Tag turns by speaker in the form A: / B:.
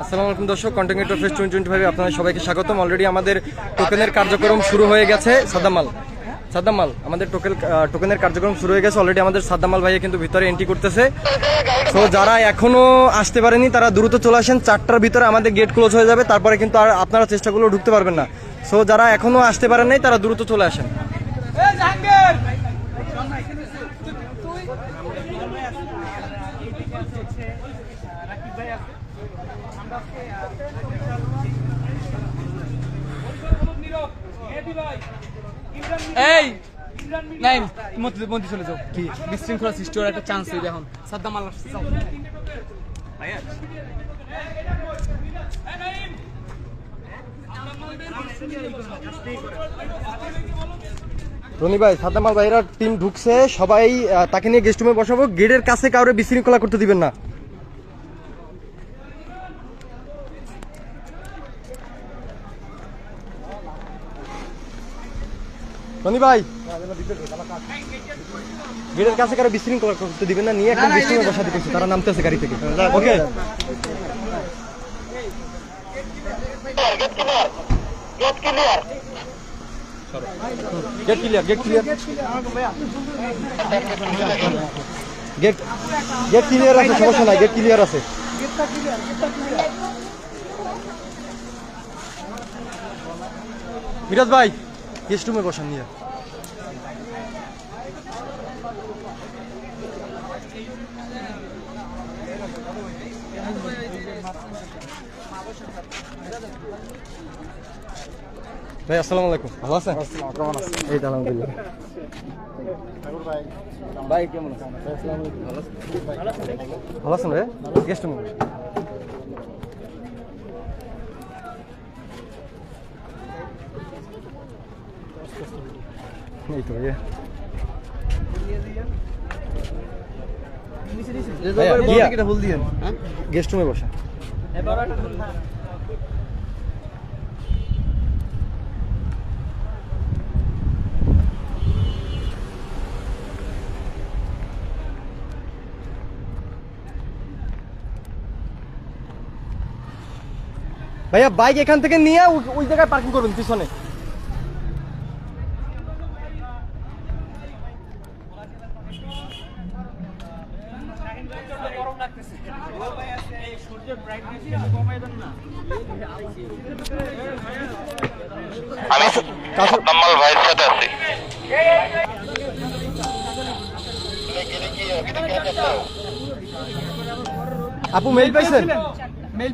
A: আসসালামু আলাইকুম দর্শক, কন্টেন্ট ক্রিয়েটর ফেস্ট 2025 আপনাদের সবাইকে স্বাগতম। অলরেডি আমাদের টোকেনের কার্যক্রম শুরু হয়ে গেছে। সাদ্দাম মাল আমাদের টোকেনের কার্যক্রম শুরু হয়ে গেছে। অলরেডি আমাদের সাদ্দাম মাল ভাইয়া কিন্তু ভিতরে এন্ট্রি করতেছে। সো যারা এখনো আসতে পারেনি তারা দ্রুত চলে আসেন। 4টার ভিতরে আমাদের গেট ক্লোজ হয়ে যাবে, তারপরে কিন্তু আর আপনারা চেষ্টা করলেও ঢুকতে পারবেন না। সো যারা এখনো আসতে পারেন নাই তারা দ্রুত চলে আসেন।
B: এই নাই মন্ত্রী চলে যাও। কি বিশৃঙ্খলা সৃষ্টি হওয়ার একটা চান্স হইবে এখন। সাদ্দাম আল্লাহ
A: রনি ভাই, সাদ্দাম মাল ভাইরা টিম ঢুকছে, সবাই তাকে নিয়ে গেস্ট রুমে বসাবো। গেটের কাছে কাউরে বিশৃঙ্খলা করতে দিবেন না। রনি ভাই, গেটের কাছে কারো বিশৃঙ্খলা করতে দিবেন না, নিয়ে একদম গেস্ট রুমে বসাতে কইছে, তারা নামতেছে গাড়ি থেকে। ওকে, গেট ক্লিয়ার, গেট ক্লিয়ার আছে, সমস্যা নাই, গেট ক্লিয়ার আছে। মিরাজ ভাই, গেস্ট রুমে বসান নিয়ে। ভাই আসসালামু আলাইকুম, ভালো আছেন? কেমন আছেন? এই তো আলহামদুলিল্লাহ। ভাই কেমন আছেন? আসসালামু আলাইকুম, ভালো আছেন ভাই? গেস্ট রুমে এই তো ভাইয়া। গেস্ট রুমে বসা। ভাইয়া বাইক এখান থেকে নিয়ে ওই জায়গায় পার্কিং করবেন পিছনে।
C: আমি সাদ্দাম ভাইয়ের সাথে আছি।
A: আপু মেইল পাইছেন?